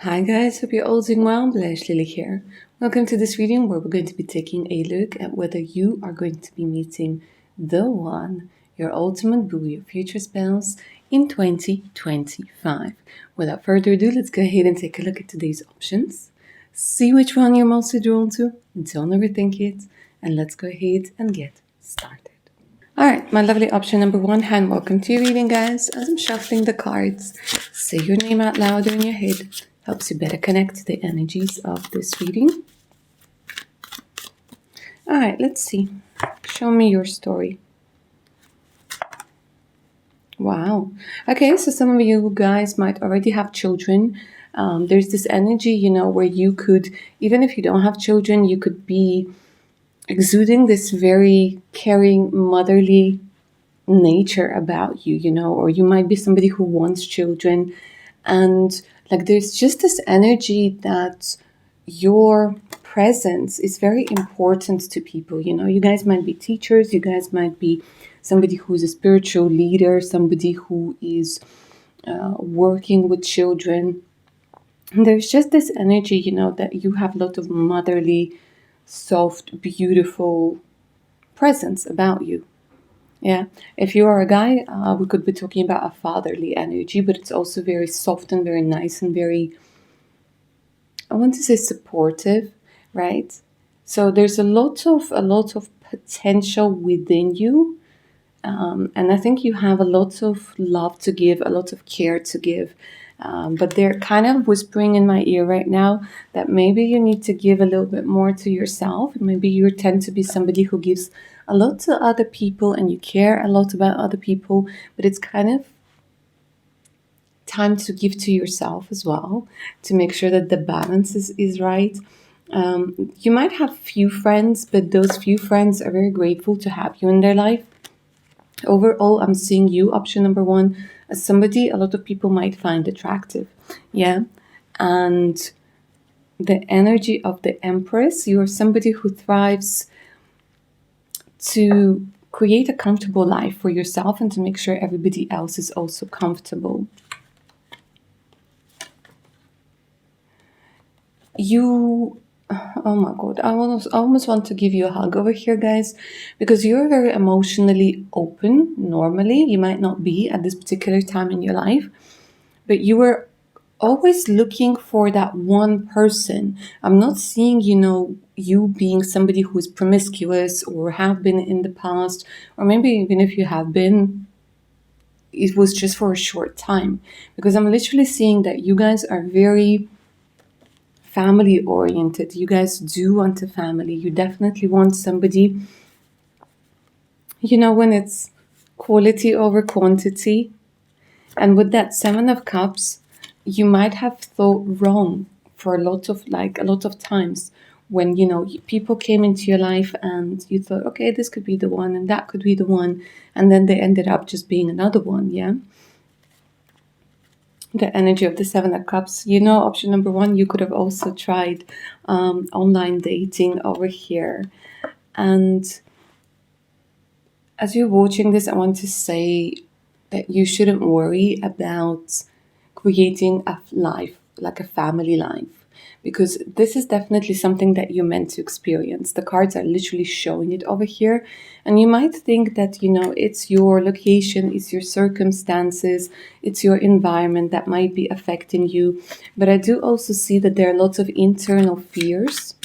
Hi guys, hope you're all doing well. Blash Lily here. Welcome to this reading where we're going to be taking a look at whether you are going to be meeting the one, your ultimate boo, your future spouse in 2025. Without further ado, let's go ahead and take a look at today's options. See which one you're mostly drawn to, don't overthink it, and let's go ahead and get started. Alright, my lovely option number one, hand, welcome to your reading, guys. As I'm shuffling the cards, say your name out loud or in your head. Helps you better connect to the energies of this reading. Alright, let's see. Show me your story. Wow. Okay, so some of you guys might already have children. There's this energy, where you could, even if you don't have children, you could be exuding this very caring, motherly nature about you, or you might be somebody who wants children. And there's just this energy that your presence is very important to people. You guys might be teachers, you guys might be somebody who's a spiritual leader, somebody who is working with children. And there's just this energy, that you have a lot of motherly, soft, beautiful presence about you. Yeah, if you are a guy, we could be talking about a fatherly energy, but it's also very soft and very nice and very, I want to say, supportive, right? So there's a lot of potential within you, and I think you have a lot of love to give, a lot of care to give. But they're kind of whispering in my ear right now that maybe you need to give a little bit more to yourself. Maybe you tend to be somebody who gives a lot to other people and you care a lot about other people, but it's kind of time to give to yourself as well to make sure that the balance is right. You might have few friends, but those few friends are very grateful to have you in their life. Overall, I'm seeing you, option number one, as somebody a lot of people might find attractive. Yeah. And the energy of the Empress, you're somebody who thrives to create a comfortable life for yourself and to make sure everybody else is also comfortable. Oh my god, I almost want to give you a hug over here, guys, because you're very emotionally open. Normally, you might not be at this particular time in your life, but you were always looking for that one person. I'm not seeing, you being somebody who is promiscuous or have been in the past, or maybe even if you have been, it was just for a short time, because I'm literally seeing that you guys are very family oriented. You guys do want a family. You definitely want somebody, when it's quality over quantity. And with that Seven of Cups, you might have thought wrong for a lot of times when, people came into your life and you thought, okay, this could be the one and that could be the one. And then they ended up just being another one, yeah? The energy of the Seven of Cups. Option number one, you could have also tried online dating over here. And as you're watching this, I want to say that you shouldn't worry about creating a life, like a family life, because this is definitely something that you're meant to experience. The cards are literally showing it over here. And you might think that, it's your location, it's your circumstances, it's your environment that might be affecting you. But I do also see that there are lots of internal fears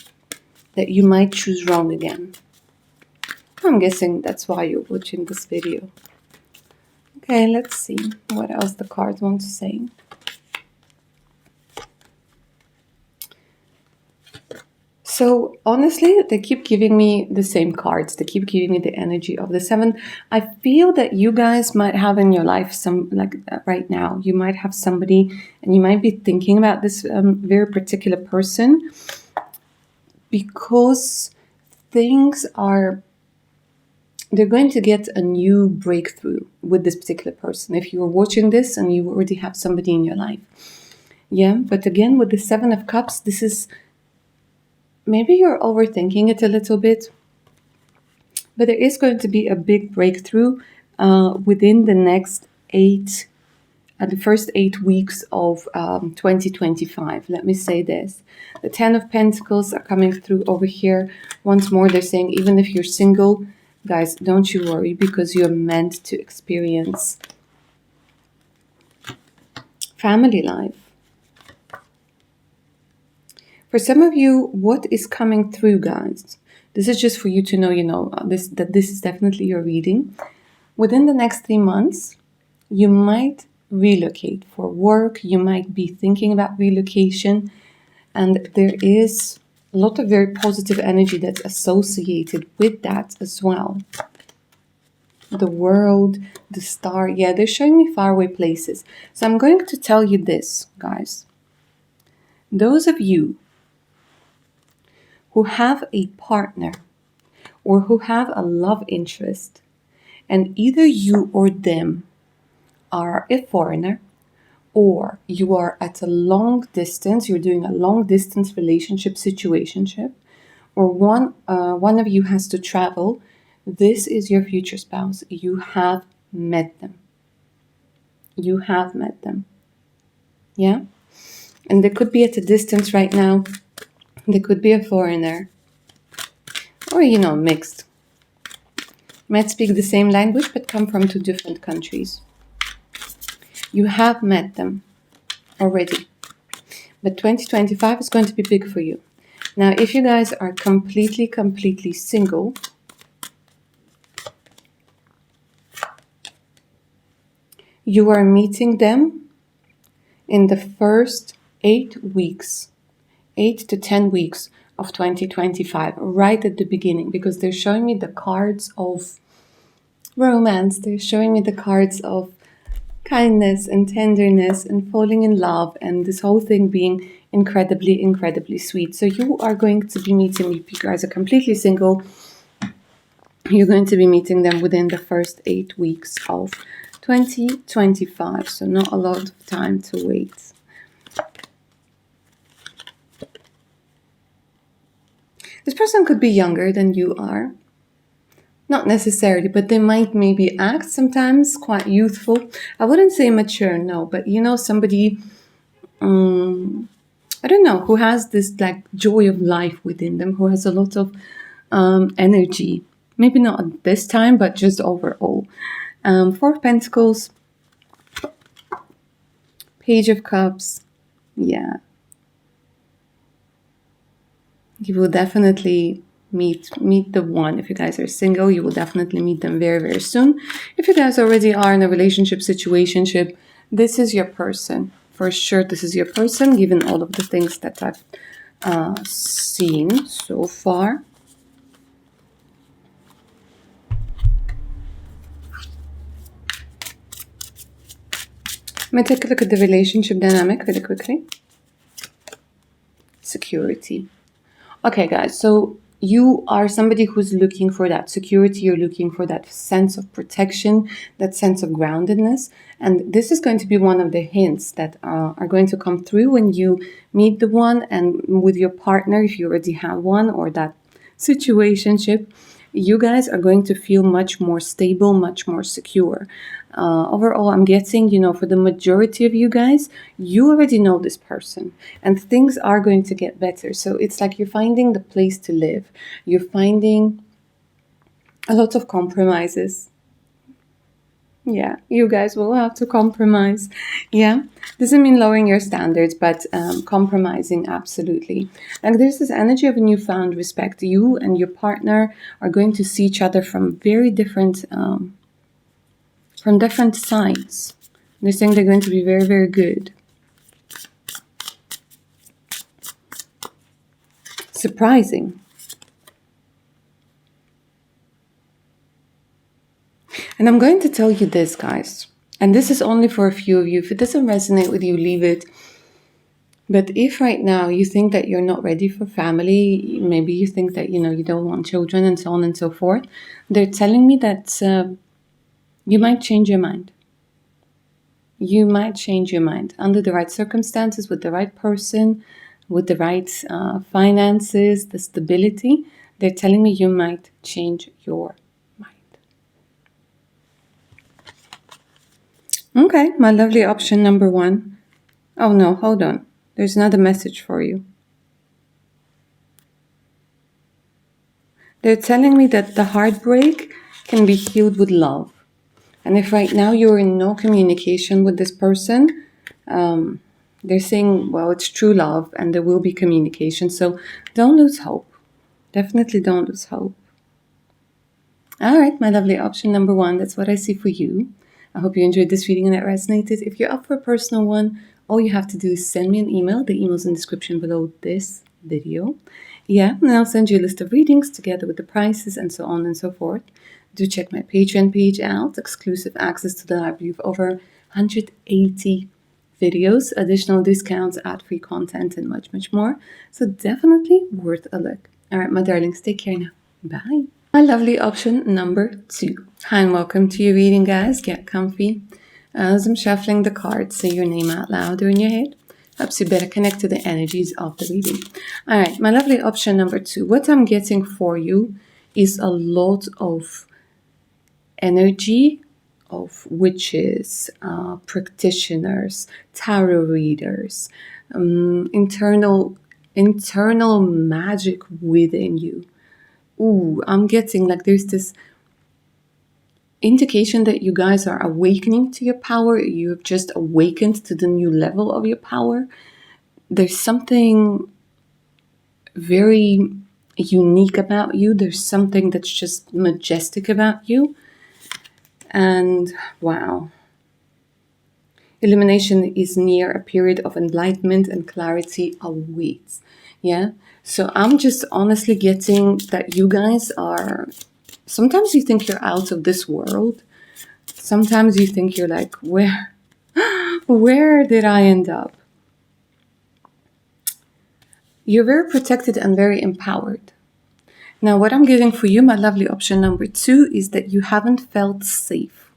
that you might choose wrong again. I'm guessing that's why you're watching this video. Okay, let's see what else the cards want to say. So honestly, they keep giving me the same cards. They keep giving me the energy of the Seven. I feel that you guys might have in your life right now, you might have somebody and you might be thinking about this very particular person, because they're going to get a new breakthrough with this particular person. If you're watching this and you already have somebody in your life. Yeah, but again, with the Seven of Cups, this is, maybe you're overthinking it a little bit, but there is going to be a big breakthrough within the next 8 at the first 8 weeks of 2025. Let me say this. The 10 of Pentacles are coming through over here. Once more, they're saying even if you're single, guys, don't you worry, because you're meant to experience family life. For some of you, what is coming through, guys? This is just for you to know, that this is definitely your reading. Within the next 3 months, you might relocate for work. You might be thinking about relocation. And there is a lot of very positive energy that's associated with that as well. The world, the star. Yeah, they're showing me faraway places. So I'm going to tell you this, guys. Those of you who have a partner or who have a love interest, and either you or them are a foreigner, or you are at a long distance, you're doing a long distance relationship situationship, or one of you has to travel, this is your future spouse. You have met them. You have met them. Yeah? And they could be at a distance right now. They could be a foreigner. Or, mixed. Might speak the same language, but come from 2 different countries. You have met them already. But 2025 is going to be big for you. Now, if you guys are completely single, you are meeting them in the first 8 weeks, 8 to 10 weeks of 2025, right at the beginning, because they're showing me the cards of romance. They're showing me the cards of kindness and tenderness and falling in love, and this whole thing being incredibly sweet. So you are going to be meeting, if you guys are completely single, you're going to be meeting them within the first 8 weeks of 2025. So not a lot of time to wait. This person could be younger than you are. Not necessarily, but they might maybe act sometimes quite youthful. I wouldn't say mature, no, but somebody, I don't know, who has this like joy of life within them, who has a lot of energy. Maybe not at this time, but just overall. 4 of Pentacles, Page of Cups, yeah. You will definitely meet the one. If you guys are single, you will definitely meet them very soon. If you guys already are in a relationship situationship, this is your person. For sure, this is your person, given all of the things that I've seen so far. I'm going to take a look at the relationship dynamic really quickly. Security. Okay, guys, so you are somebody who's looking for that security. You're looking for that sense of protection, that sense of groundedness. And this is going to be one of the hints that are going to come through when you meet the one, and with your partner, if you already have one, or that situationship. You guys are going to feel much more stable, much more secure. Overall, I'm getting, for the majority of you guys, you already know this person and things are going to get better. So it's like you're finding the place to live. You're finding a lot of compromises. Yeah, you guys will have to compromise. Yeah, doesn't mean lowering your standards, but compromising, absolutely. Like there's this energy of a newfound respect. You and your partner are going to see each other from very different, from different sides. They're saying they're going to be very good. Surprising. And I'm going to tell you this, guys, and this is only for a few of you. If it doesn't resonate with you, leave it. But if right now you think that you're not ready for family, maybe you think that, you don't want children and so on and so forth, they're telling me that you might change your mind. You might change your mind under the right circumstances, with the right person, with the right finances, the stability. They're telling me you might change your mind. Okay, my lovely option number 1. Oh no, hold on. There's another message for you. They're telling me that the heartbreak can be healed with love. And if right now you're in no communication with this person, they're saying, well, it's true love and there will be communication. So don't lose hope. Definitely don't lose hope. All right, my lovely option number 1. That's what I see for you. I hope you enjoyed this reading and it resonated. If you're up for a personal one, all you have to do is send me an email. The email's in the description below this video. Yeah, and I'll send you a list of readings together with the prices and so on and so forth. Do check my Patreon page out. Exclusive access to the library of over 180 videos, additional discounts, ad-free content, and much, much more. So definitely worth a look. All right, my darlings, take care now. Bye. My lovely option number 2. Hi and welcome to your reading, guys. Get comfy. As I'm shuffling the cards, say your name out loud or in your head. Helps you better connect to the energies of the reading. All right, my lovely option number 2. What I'm getting for you is a lot of energy of witches, practitioners, tarot readers, internal magic within you. Ooh, I'm getting like there's this indication that you guys are awakening to your power. You've just awakened to the new level of your power. There's something very unique about you. There's something that's just majestic about you. And wow. Illumination is near. A period of enlightenment and clarity awaits. Yeah. So I'm just honestly getting that you guys are, sometimes you think you're out of this world. Sometimes you think you're like, where did I end up? You're very protected and very empowered. Now, what I'm getting for you, my lovely option number 2, is that you haven't felt safe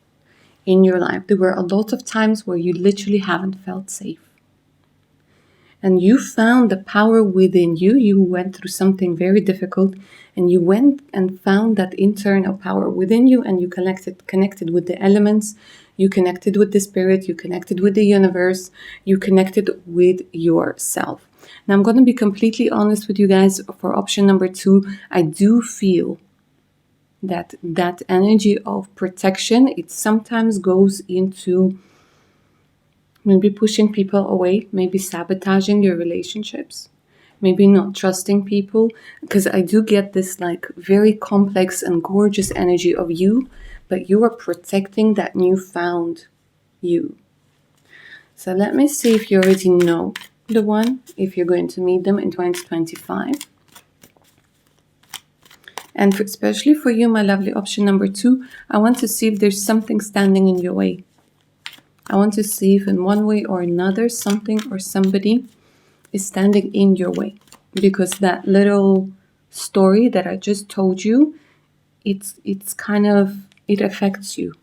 in your life. There were a lot of times where you literally haven't felt safe. And you found the power within you. You went through something very difficult and you went and found that internal power within you, and you connected with the elements, you connected with the spirit, you connected with the universe, you connected with yourself. Now, I'm going to be completely honest with you guys. For option number 2, I do feel that energy of protection, it sometimes goes into maybe pushing people away, maybe sabotaging your relationships, maybe not trusting people, because I do get this like very complex and gorgeous energy of you, but you are protecting that newfound you. So let me see if you already know the one, if you're going to meet them in 2025. And especially for you, my lovely option number 2, I want to see if there's something standing in your way. I want to see if in one way or another, something or somebody is standing in your way. Because that little story that I just told you, it's kind of, it affects you.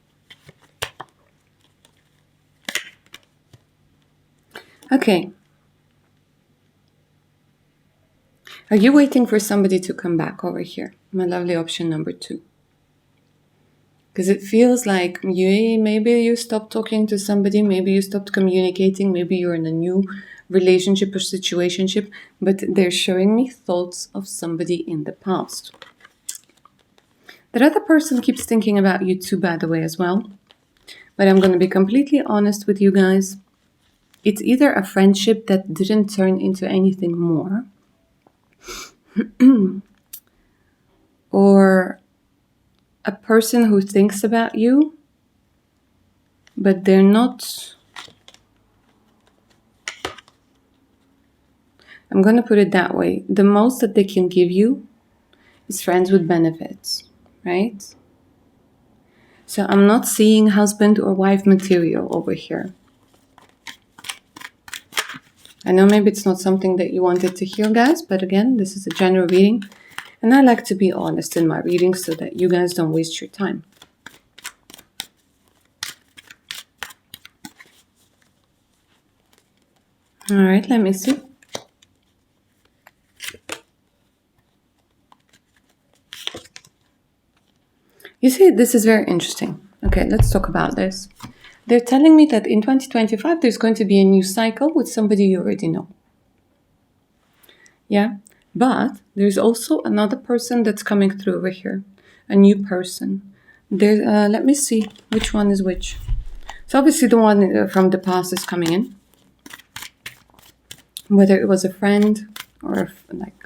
Okay. Are you waiting for somebody to come back over here? My lovely option number 2. Because it feels like maybe you stopped talking to somebody, maybe you stopped communicating, maybe you're in a new relationship or situationship, but they're showing me thoughts of somebody in the past. That other person keeps thinking about you too, by the way, as well. But I'm going to be completely honest with you guys. It's either a friendship that didn't turn into anything more, or a person who thinks about you, but they're not, I'm going to put it that way. The most that they can give you is friends with benefits, right? So I'm not seeing husband or wife material over here. I know maybe it's not something that you wanted to hear, guys, but again, this is a general reading. And I like to be honest in my readings so that you guys don't waste your time. All right, let me see. You see, this is very interesting. Okay, let's talk about this. They're telling me that in 2025, there's going to be a new cycle with somebody you already know. Yeah, but there's also another person that's coming through over here, a new person. There, let me see which one is which. So obviously the one from the past is coming in, whether it was a friend or like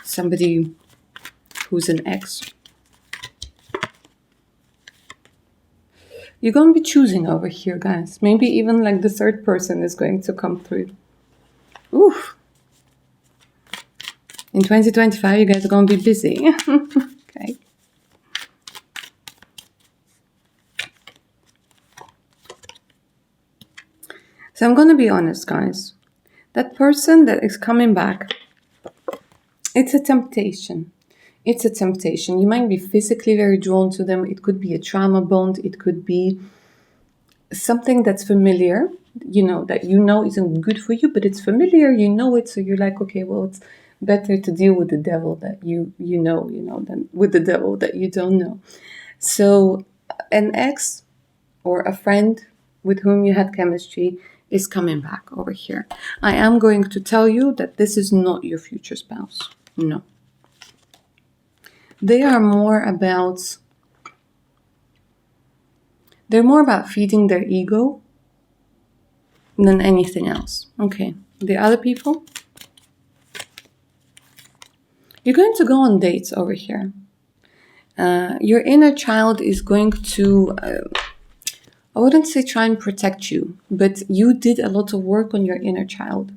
somebody who's an ex. You're going to be choosing over here, guys. Maybe even like the third person is going to come through. Oof. In 2025, you guys are going to be busy. Okay. So I'm going to be honest, guys. That person that is coming back, it's a temptation. It's a temptation. You might be physically very drawn to them. It could be a trauma bond. It could be something that's familiar, that isn't good for you, but it's familiar, it. So you're like, okay, well, it's better to deal with the devil that you know, than with the devil that you don't know. So an ex or a friend with whom you had chemistry is coming back over here. I am going to tell you that this is not your future spouse. No. They're more about feeding their ego than anything else. Okay. The other people, you're going to go on dates over here. Your inner child is going to, I wouldn't say try and protect you, but you did a lot of work on your inner child.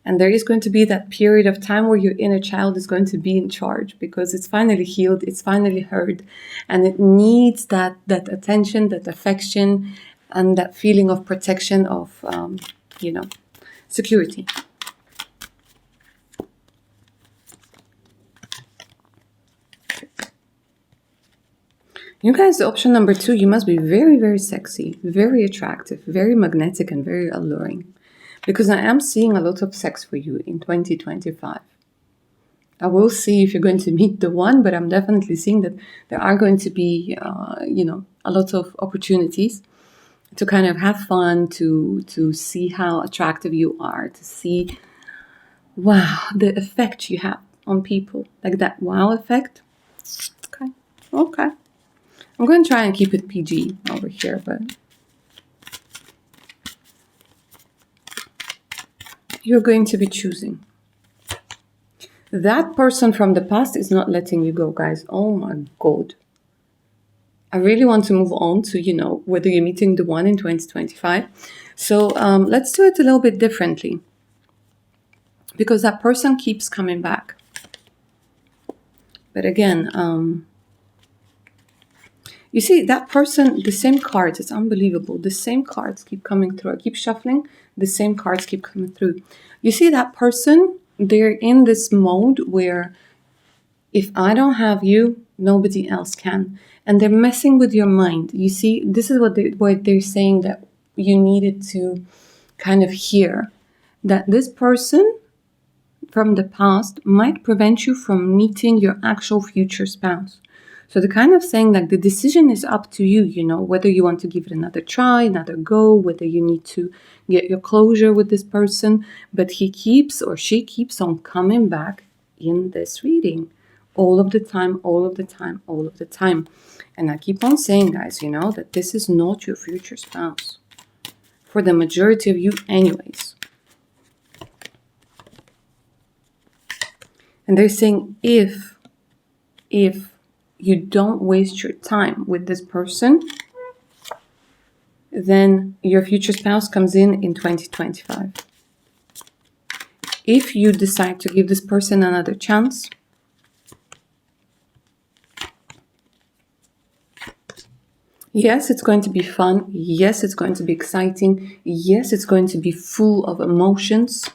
And there is going to be that period of time where your inner child is going to be in charge because it's finally healed, it's finally heard, and it needs that attention, that affection, and that feeling of protection, of, security. You guys, option number 2, you must be very, very sexy, very attractive, very magnetic, and very alluring. Because I am seeing a lot of sex for you in 2025. I will see if you're going to meet the one, but I'm definitely seeing that there are going to be, a lot of opportunities to kind of have fun, to see how attractive you are, to see, wow, the effect you have on people. Like that wow effect. Okay. I'm going to try and keep it PG over here, but you're going to be choosing. That person from the past is not letting you go, guys. Oh my God. I really want to move on to, whether you're meeting the one in 2025. So let's do it a little bit differently. Because that person keeps coming back. But again, you see, that person, the same cards, it's unbelievable. The same cards keep coming through. I keep shuffling, the same cards keep coming through. You see, that person, they're in this mode where if I don't have you, nobody else can. And they're messing with your mind. You see, this is what they're saying that you needed to kind of hear. That this person from the past might prevent you from meeting your actual future spouse. So they're kind of saying like the decision is up to you, whether you want to give it another try, another go, whether you need to get your closure with this person. But he keeps or she keeps on coming back in this reading all of the time, all of the time, all of the time. And I keep on saying, guys, that this is not your future spouse. For the majority of you anyways. And they're saying if you don't waste your time with this person, then your future spouse comes in 2025. If you decide to give this person another chance, yes, it's going to be fun. Yes, it's going to be exciting. Yes, it's going to be full of emotions.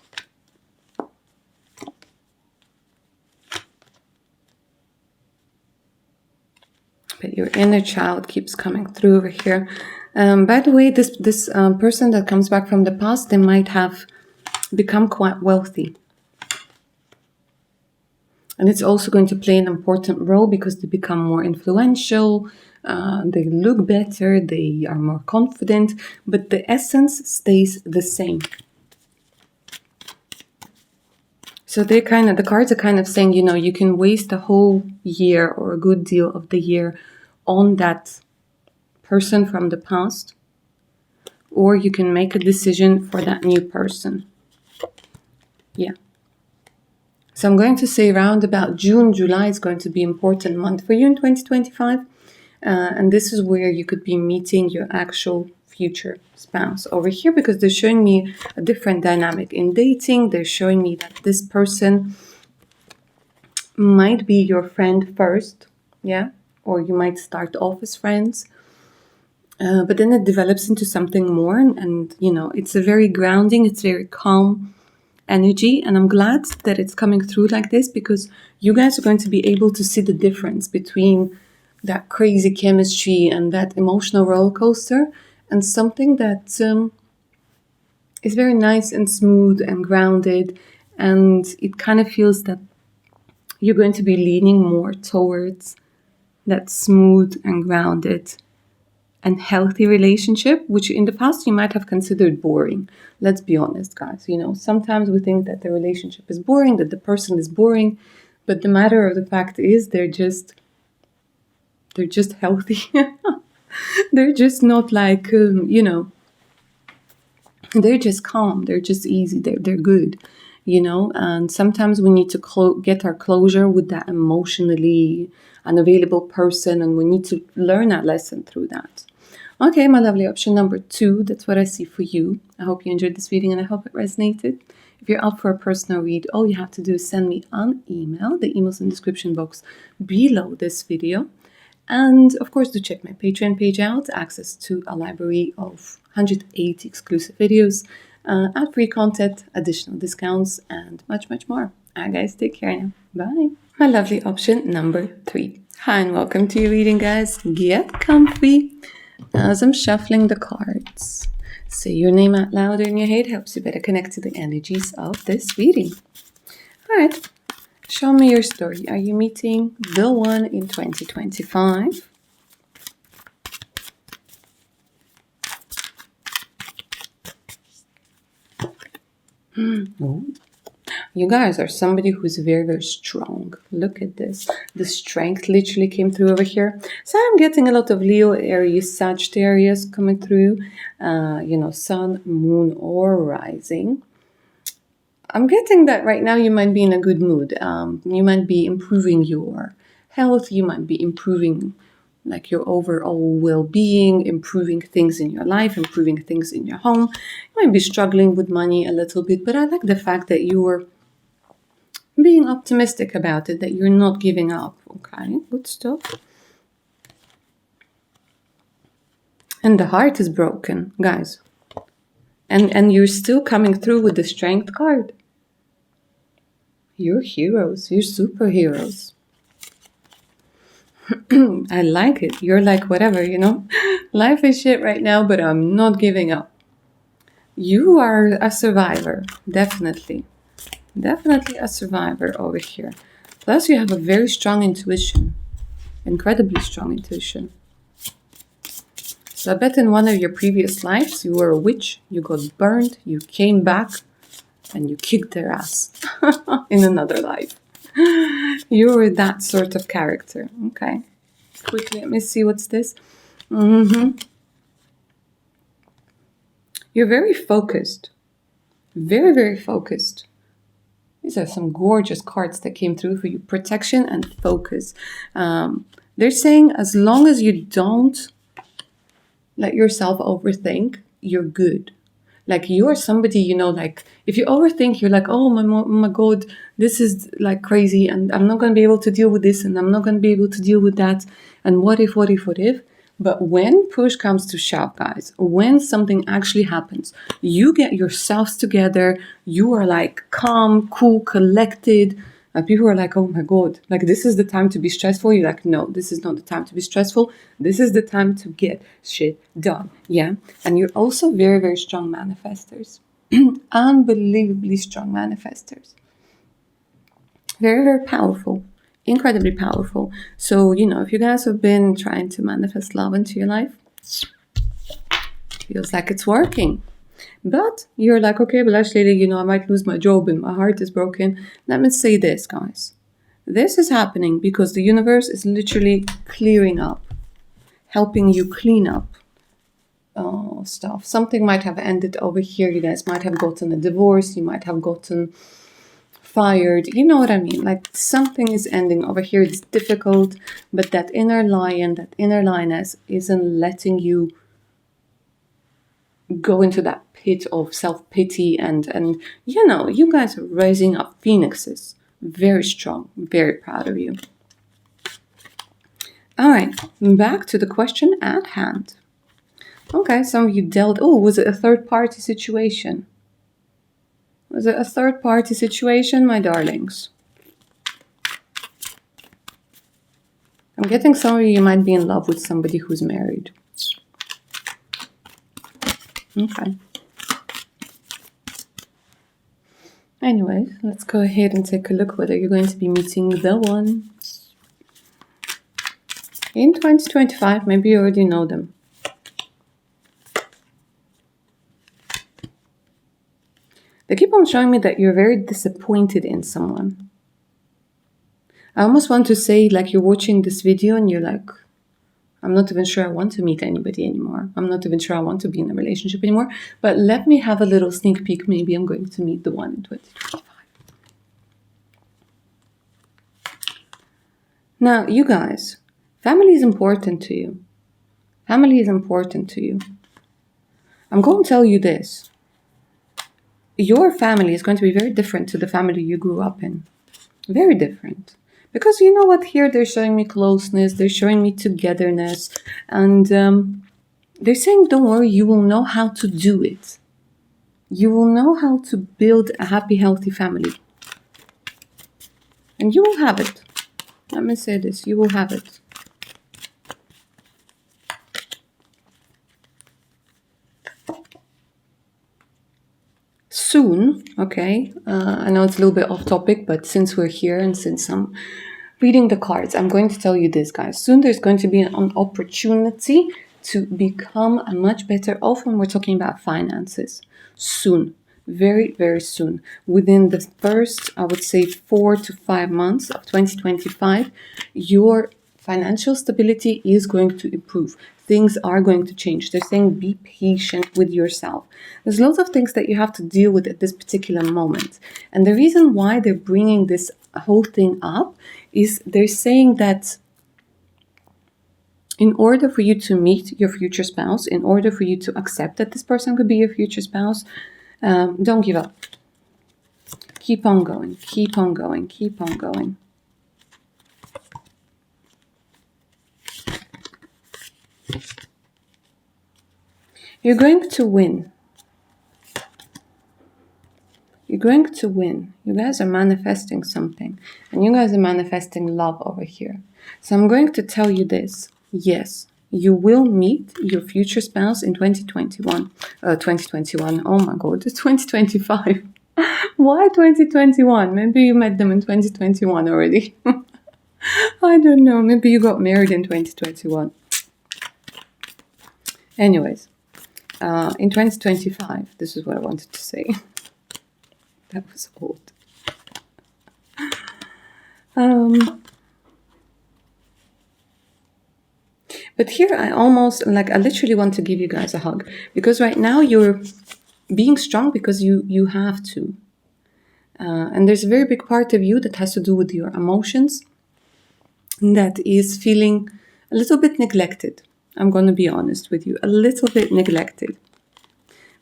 But your inner child keeps coming through over here. By the way, this person that comes back from the past, they might have become quite wealthy. And it's also going to play an important role because they become more influential. they look better, they are more confident, but the essence stays the same. So the cards are kind of saying, you can waste a whole year or a good deal of the year on that person from the past, or you can make a decision for that new person. Yeah. So I'm going to say around about June, July is going to be an important month for you in 2025. And this is where you could be meeting your actual future spouse over here, because they're showing me a different dynamic in dating. They're showing me that this person might be your friend first, yeah, or you might start off as friends. But then it develops into something more, and it's a very grounding, it's very calm energy, and I'm glad that it's coming through like this, because you guys are going to be able to see the difference between that crazy chemistry and that emotional roller coaster and something that is very nice and smooth and grounded, and it kind of feels that you're going to be leaning more towards that smooth and grounded and healthy relationship, which in the past you might have considered boring. Let's be honest, guys. Sometimes we think that the relationship is boring, that the person is boring, but the matter of the fact is they're just healthy. They're just not like, they're just calm. They're just easy. They're good, and sometimes we need to get our closure with that emotionally unavailable person, and we need to learn that lesson through that. Okay, my lovely, option number 2, that's what I see for you. I hope you enjoyed this reading and I hope it resonated. If you're up for a personal read, all you have to do is send me an email. The email's in the description box below this video. And of course, do check my Patreon page out, access to a library of 180 exclusive videos, ad-free content, additional discounts, and much, much more. All right, guys, take care now. Bye. My lovely, option number 3. Hi, and welcome to your reading, guys. Get comfy. As I'm shuffling the cards, say your name out loud in your head, helps you better connect to the energies of this reading. All right, show me your story. Are you meeting the one in 2025? Oh. You guys are somebody who's very, very strong. Look at this. The strength literally came through over here. So I'm getting a lot of Leo, Aries, Sagittarius coming through. Sun, moon, or rising. I'm getting that right now you might be in a good mood. You might be improving your health. You might be improving your overall well-being, improving things in your life, improving things in your home. You might be struggling with money a little bit, but I like the fact that you're being optimistic about it, that you're not giving up. Okay, good stuff. And the heart is broken, guys. And you're still coming through with the strength card. You're heroes. You're superheroes. I like it. You're like, whatever, Life is shit right now, but I'm not giving up. You are a survivor, definitely. Definitely a survivor over here. Plus, you have a very strong intuition. Incredibly strong intuition. So I bet in one of your previous lives, you were a witch, you got burned, you came back, and you kicked their ass in another life. You were that sort of character. Okay. Quickly, let me see what's this. You're very focused. Very, very focused. These are some gorgeous cards that came through for you. Protection and focus. They're saying as long as you don't let yourself overthink, you're good. You're somebody, if you overthink, you're like, oh my God, this is crazy, and I'm not going to be able to deal with this, and I'm not going to be able to deal with that, and what if? But when push comes to shove, guys, when something actually happens, you get yourselves together, you are calm, cool, collected, and people are like, oh my God, this is the time to be stressful. You're like, no, this is not the time to be stressful. This is the time to get shit done. Yeah. And you're also very, very strong manifestors. Unbelievably strong manifestors. Very, very powerful. Incredibly powerful. So, you know, if you guys have been trying to manifest love into your life, feels like it's working. But you're like, okay, but actually, you know, I might lose my job and my heart is broken. Let me say this, guys. This is happening because the universe is literally clearing up, helping you clean up stuff. Something might have ended over here. You guys might have gotten a divorce. You might have gotten fired. You know what I mean? Like something is ending over here. It's difficult, but that inner lion, that inner lioness isn't letting you go into that pit of self-pity and you know, you guys are raising up phoenixes. Very strong. Very proud of you. All right, back to the question at hand. Okay, some of you dealt... Oh, was it a third-party situation? Was it a third-party situation, my darlings? I'm getting some of you might be in love with somebody who's married. Okay. Anyways, let's go ahead and take a look whether you're going to be meeting the one. In 2025, maybe you already know them. They keep on showing me that you're very disappointed in someone. I almost want to say, like, you're watching this video and you're like, I'm not even sure I want to meet anybody anymore. I'm not even sure I want to be in a relationship anymore. But let me have a little sneak peek. Maybe I'm going to meet the one in 2025. Now, you guys, family is important to you. Family is important to you. I'm going to tell you this. Your family is going to be very different to the family you grew up in. Very different. Because you know what? Here they're showing me closeness. They're showing me togetherness. And they're saying, don't worry, you will know how to do it. You will know how to build a happy, healthy family. And you will have it. Let me say this. You will have it. Soon, okay, I know it's a little bit off topic, but since we're here and since I'm reading the cards, I'm going to tell you this, guys. Soon there's going to be an opportunity to become a much better off when we're talking about finances. Soon. Very, very soon. Within the first, I would say, 4 to 5 months of 2025, your financial stability is going to improve. Things are going to change. They're saying be patient with yourself. There's lots of things that you have to deal with at this particular moment. And the reason why they're bringing this whole thing up is they're saying that in order for you to meet your future spouse, in order for you to accept that this person could be your future spouse, don't give up. Keep on going, keep on going, keep on going. You're going to win. You're going to win. You guys are manifesting something. And you guys are manifesting love over here. So I'm going to tell you this. Yes, you will meet your future spouse in 2021. 2021. Oh my God, it's 2025. Why 2021? Maybe you met them in 2021 already. I don't know. Maybe you got married in 2021. Anyways, in 2025, this is what I wanted to say. That was old. But here I literally want to give you guys a hug. Because right now you're being strong because you have to. And there's a very big part of you that has to do with your emotions. That is feeling a little bit neglected. I'm going to be honest with you. A little bit neglected.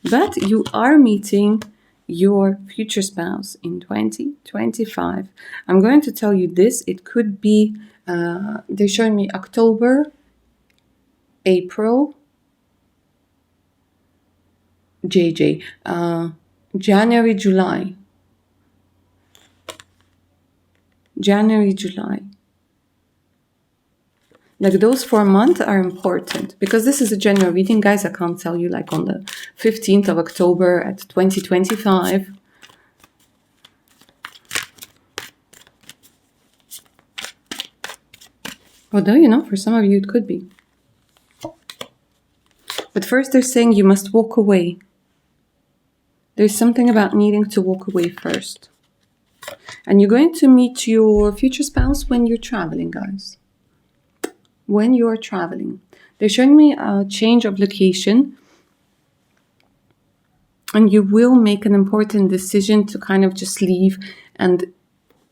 But you are meeting your future spouse in 2025. I'm going to tell you this. It could be, they're showing me October, April, January, July. January, July. Like those 4 months are important because this is a general reading, guys. I can't tell you like on the 15th of October at 2025. Although, you know, for some of you it could be. But first they're saying you must walk away. There's something about needing to walk away first. And you're going to meet your future spouse when you're traveling, guys. When you're traveling. They're showing me a change of location. And you will make an important decision to kind of just leave. And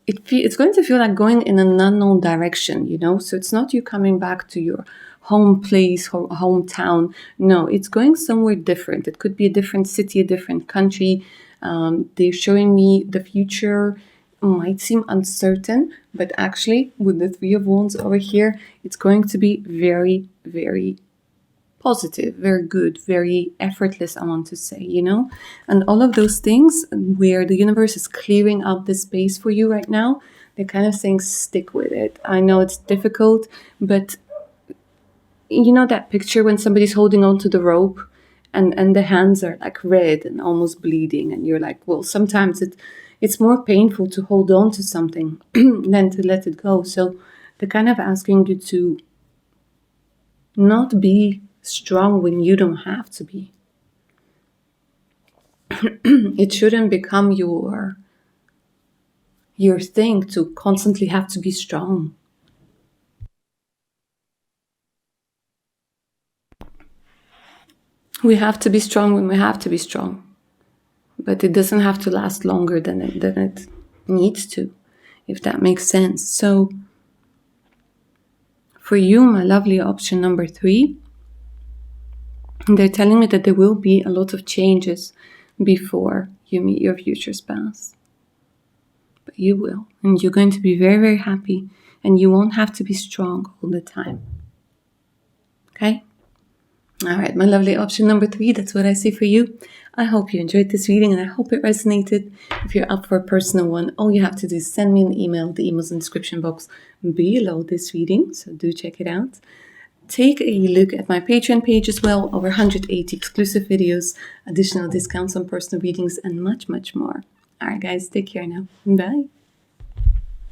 it's going to feel like going in an unknown direction, you know? So it's not you coming back to your home place or hometown. No, it's going somewhere different. It could be a different city, a different country. They're showing me the future might seem uncertain, but actually with the Three of Wands over here, it's going to be very, very positive, very good, very effortless, I want to say, you know? And all of those things where the universe is clearing up the space for you right now, they're kind of saying stick with it. I know it's difficult, but you know that picture when somebody's holding on to the rope and the hands are like red and almost bleeding, and you're like, well, sometimes it's more painful to hold on to something than to let it go. So they're kind of asking you to not be strong when you don't have to be. It shouldn't become your thing to constantly have to be strong. We have to be strong when we have to be strong, but it doesn't have to last longer than it needs to, if that makes sense. So for you, my lovely option number 3, they're telling me that there will be a lot of changes before you meet your future spouse. But you will. And you're going to be very, very happy. And you won't have to be strong all the time. Okay? All right, my lovely option number 3, that's what I see for you. I hope you enjoyed this reading and I hope it resonated. If you're up for a personal one, all you have to do is send me an email. The email's in the description box below this reading, so do check it out. Take a look at my Patreon page as well, over 180 exclusive videos, additional discounts on personal readings, and much, much more. All right, guys, take care now. Bye.